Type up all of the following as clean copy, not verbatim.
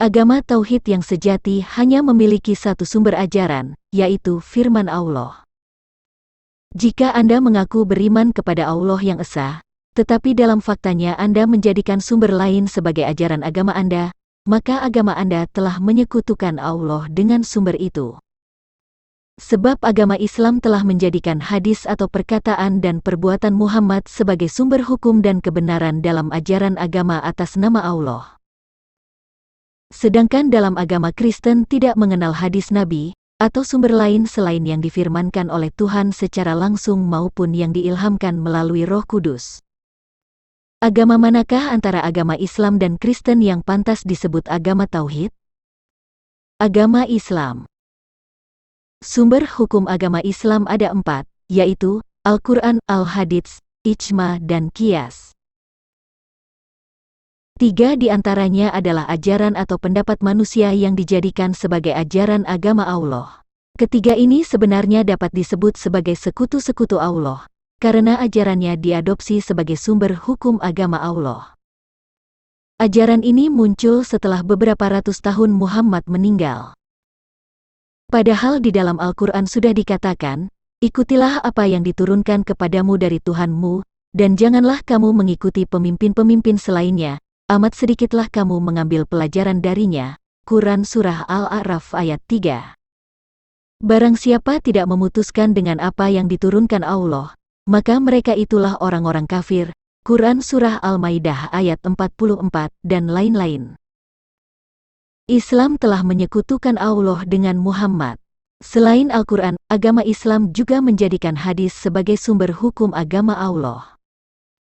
Agama Tauhid yang sejati hanya memiliki satu sumber ajaran, yaitu firman Allah. Jika Anda mengaku beriman kepada Allah yang esa, tetapi dalam faktanya Anda menjadikan sumber lain sebagai ajaran agama Anda, maka agama Anda telah menyekutukan Allah dengan sumber itu. Sebab agama Islam telah menjadikan hadis atau perkataan dan perbuatan Muhammad sebagai sumber hukum dan kebenaran dalam ajaran agama atas nama Allah. Sedangkan dalam agama Kristen tidak mengenal hadis Nabi, atau sumber lain selain yang difirmankan oleh Tuhan secara langsung maupun yang diilhamkan melalui Roh Kudus. Agama manakah antara agama Islam dan Kristen yang pantas disebut agama Tauhid? Agama Islam. Sumber hukum agama Islam ada 4, yaitu Al-Quran, Al-Hadits, Ijma, dan Qiyas. 3 di antaranya adalah ajaran atau pendapat manusia yang dijadikan sebagai ajaran agama Allah. Ketiga ini sebenarnya dapat disebut sebagai sekutu-sekutu Allah, karena ajarannya diadopsi sebagai sumber hukum agama Allah. Ajaran ini muncul setelah beberapa ratus tahun Muhammad meninggal. Padahal di dalam Al-Quran sudah dikatakan, ikutilah apa yang diturunkan kepadamu dari Tuhanmu, dan janganlah kamu mengikuti pemimpin-pemimpin selainnya, amat sedikitlah kamu mengambil pelajaran darinya. Quran Surah Al-A'raf ayat 3. Barang siapa tidak memutuskan dengan apa yang diturunkan Allah, maka mereka itulah orang-orang kafir. Quran Surah Al-Maidah ayat 44, dan lain-lain. Islam telah menyekutukan Allah dengan Muhammad. Selain Al-Quran, agama Islam juga menjadikan hadis sebagai sumber hukum agama Allah.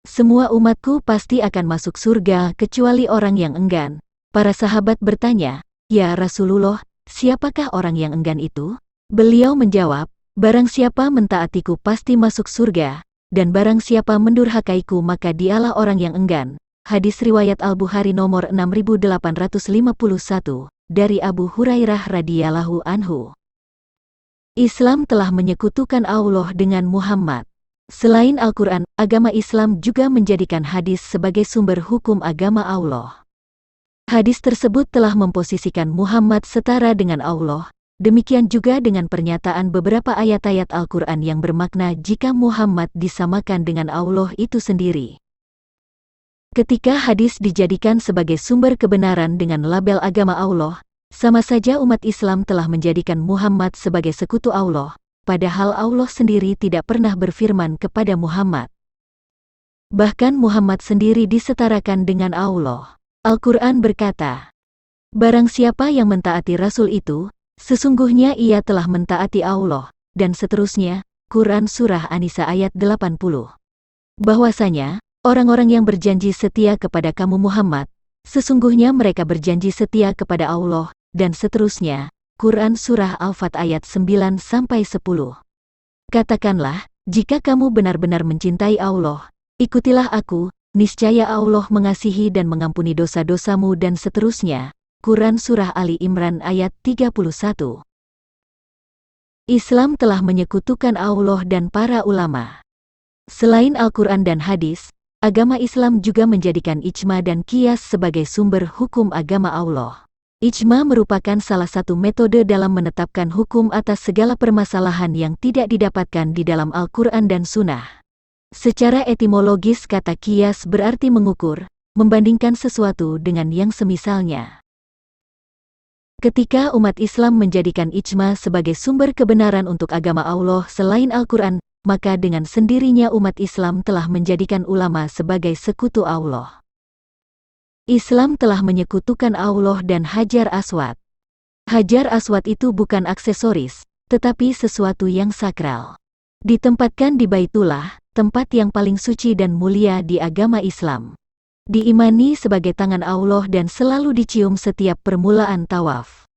Semua umatku pasti akan masuk surga kecuali orang yang enggan. Para sahabat bertanya, "Ya Rasulullah, siapakah orang yang enggan itu?" Beliau menjawab, "Barang siapa mentaatiku pasti masuk surga, dan barang siapa mendurhakaiku maka dialah orang yang enggan." Hadis riwayat Al-Bukhari nomor 6851, dari Abu Hurairah radhiyallahu anhu. Islam telah menyekutukan Allah dengan Muhammad. Selain Al-Quran, agama Islam juga menjadikan hadis sebagai sumber hukum agama Allah. Hadis tersebut telah memposisikan Muhammad setara dengan Allah, demikian juga dengan pernyataan beberapa ayat-ayat Al-Quran yang bermakna jika Muhammad disamakan dengan Allah itu sendiri. Ketika hadis dijadikan sebagai sumber kebenaran dengan label agama Allah, sama saja umat Islam telah menjadikan Muhammad sebagai sekutu Allah, padahal Allah sendiri tidak pernah berfirman kepada Muhammad. Bahkan Muhammad sendiri disetarakan dengan Allah. Al-Quran berkata, "Barang siapa yang mentaati Rasul itu, sesungguhnya ia telah mentaati Allah," dan seterusnya. Quran Surah An-Nisa ayat 80. Bahwasanya, orang-orang yang berjanji setia kepada kamu Muhammad, sesungguhnya mereka berjanji setia kepada Allah, dan seterusnya. Quran Surah Al-Fat ayat 9-10. Katakanlah, jika kamu benar-benar mencintai Allah, ikutilah aku, niscaya Allah mengasihi dan mengampuni dosa-dosamu dan seterusnya. Quran Surah Ali Imran ayat 31. Islam telah menyekutukan Allah dan para ulama. Selain Al-Quran dan hadis, agama Islam juga menjadikan ijma dan qiyas sebagai sumber hukum agama Allah. Ijma merupakan salah satu metode dalam menetapkan hukum atas segala permasalahan yang tidak didapatkan di dalam Al-Quran dan Sunnah. Secara etimologis kata qiyas berarti mengukur, membandingkan sesuatu dengan yang semisalnya. Ketika umat Islam menjadikan ijma sebagai sumber kebenaran untuk agama Allah selain Al-Quran, maka dengan sendirinya umat Islam telah menjadikan ulama sebagai sekutu Allah. Islam telah menyekutukan Allah dan Hajar Aswad. Hajar Aswad itu bukan aksesoris, tetapi sesuatu yang sakral. Ditempatkan di Baitullah, tempat yang paling suci dan mulia di agama Islam. Diimani sebagai tangan Allah dan selalu dicium setiap permulaan tawaf.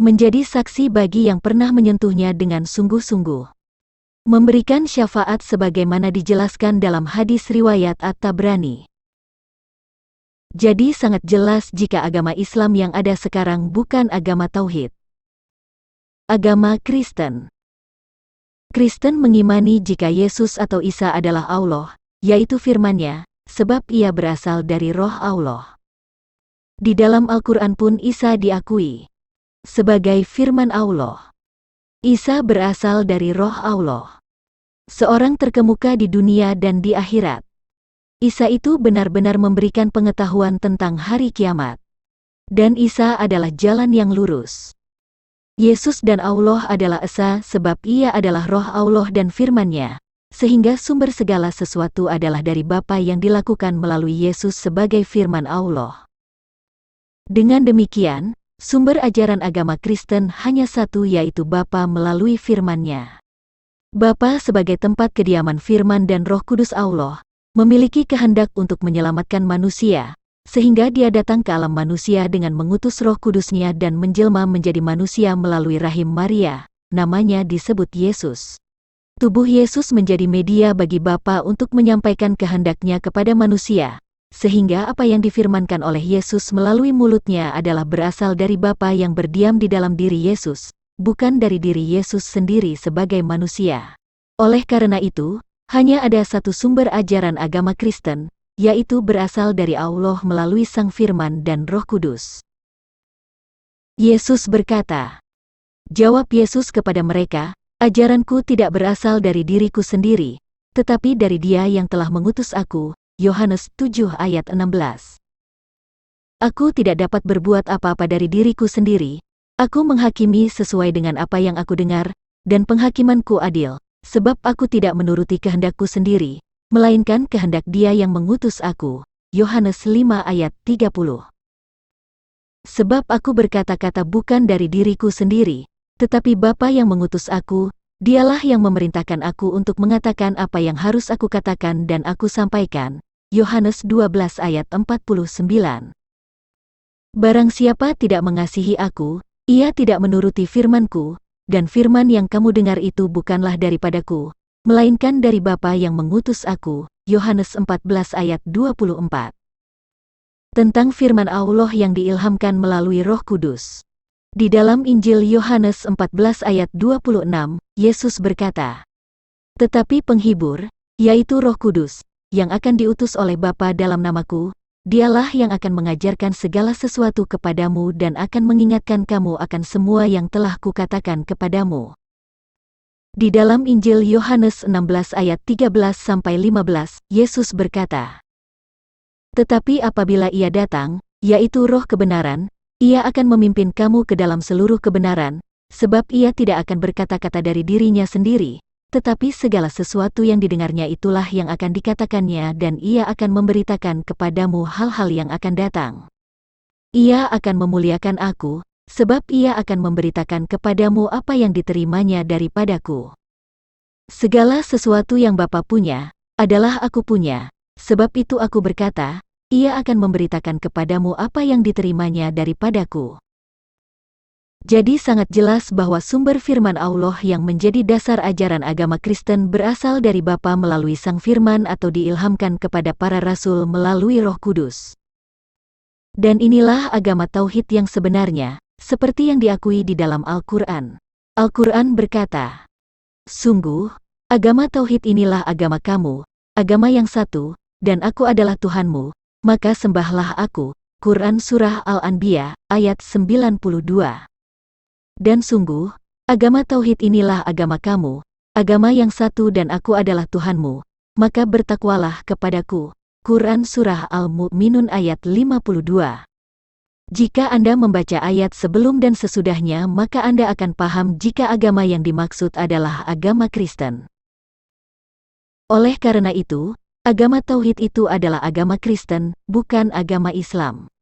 Menjadi saksi bagi yang pernah menyentuhnya dengan sungguh-sungguh. Memberikan syafaat sebagaimana dijelaskan dalam hadis riwayat At-Tabrani. Jadi sangat jelas jika agama Islam yang ada sekarang bukan agama Tauhid. Agama Kristen. Kristen mengimani jika Yesus atau Isa adalah Allah, yaitu firman-Nya, sebab ia berasal dari Roh Allah. Di dalam Al-Quran pun Isa diakui sebagai firman Allah. Isa berasal dari Roh Allah, seorang terkemuka di dunia dan di akhirat. Isa itu benar-benar memberikan pengetahuan tentang hari kiamat. Dan Isa adalah jalan yang lurus. Yesus dan Allah adalah Esa sebab Ia adalah Roh Allah dan firman-Nya, sehingga sumber segala sesuatu adalah dari Bapa yang dilakukan melalui Yesus sebagai firman Allah. Dengan demikian, sumber ajaran agama Kristen hanya satu, yaitu Bapa melalui firman-Nya. Bapa sebagai tempat kediaman firman dan Roh Kudus Allah, memiliki kehendak untuk menyelamatkan manusia, sehingga Dia datang ke alam manusia dengan mengutus Roh Kudus-Nya dan menjelma menjadi manusia melalui rahim Maria, namanya disebut Yesus. Tubuh Yesus menjadi media bagi Bapa untuk menyampaikan kehendak-Nya kepada manusia, sehingga apa yang difirmankan oleh Yesus melalui mulut-Nya adalah berasal dari Bapa yang berdiam di dalam diri Yesus, bukan dari diri Yesus sendiri sebagai manusia. Oleh karena itu, hanya ada satu sumber ajaran agama Kristen, yaitu berasal dari Allah melalui Sang Firman dan Roh Kudus. Yesus berkata, jawab Yesus kepada mereka, ajaranku tidak berasal dari diriku sendiri, tetapi dari Dia yang telah mengutus aku. Yohanes 7 ayat 16. Aku tidak dapat berbuat apa-apa dari diriku sendiri, aku menghakimi sesuai dengan apa yang aku dengar, dan penghakimanku adil, sebab aku tidak menuruti kehendakku sendiri, melainkan kehendak Dia yang mengutus aku. Yohanes 5 ayat 30. Sebab aku berkata-kata bukan dari diriku sendiri, tetapi Bapa yang mengutus aku, Dialah yang memerintahkan aku untuk mengatakan apa yang harus aku katakan dan aku sampaikan. Yohanes 12 ayat 49. Barang siapa tidak mengasihi aku, ia tidak menuruti firmanku, dan firman yang kamu dengar itu bukanlah daripadaku, melainkan dari Bapa yang mengutus aku. Yohanes 14 ayat 24. Tentang firman Allah yang diilhamkan melalui Roh Kudus. Di dalam Injil Yohanes 14 ayat 26, Yesus berkata, tetapi penghibur, yaitu Roh Kudus, yang akan diutus oleh Bapa dalam namaku, Dialah yang akan mengajarkan segala sesuatu kepadamu dan akan mengingatkan kamu akan semua yang telah kukatakan kepadamu. Di dalam Injil Yohanes 16 ayat 13-15, Yesus berkata, tetapi apabila Ia datang, yaitu Roh kebenaran, Ia akan memimpin kamu ke dalam seluruh kebenaran, sebab Ia tidak akan berkata-kata dari dirinya sendiri, tetapi segala sesuatu yang didengarnya itulah yang akan dikatakannya dan Ia akan memberitakan kepadamu hal-hal yang akan datang. Ia akan memuliakan aku, sebab Ia akan memberitakan kepadamu apa yang diterimanya daripadaku. Segala sesuatu yang Bapa punya, adalah aku punya, sebab itu aku berkata, Ia akan memberitakan kepadamu apa yang diterimanya daripadaku. Jadi sangat jelas bahwa sumber firman Allah yang menjadi dasar ajaran agama Kristen berasal dari Bapa melalui Sang Firman atau diilhamkan kepada para rasul melalui Roh Kudus. Dan inilah agama Tauhid yang sebenarnya, seperti yang diakui di dalam Al-Quran. Al-Quran berkata, sungguh, agama Tauhid inilah agama kamu, agama yang satu, dan aku adalah Tuhanmu, maka sembahlah aku. Quran Surah Al-Anbiya, ayat 92. Dan sungguh, agama Tauhid inilah agama kamu, agama yang satu dan aku adalah Tuhanmu, maka bertakwalah kepadaku. Quran Surah Al-Mu'minun ayat 52. Jika Anda membaca ayat sebelum dan sesudahnya maka Anda akan paham jika agama yang dimaksud adalah agama Kristen. Oleh karena itu, agama Tauhid itu adalah agama Kristen, bukan agama Islam.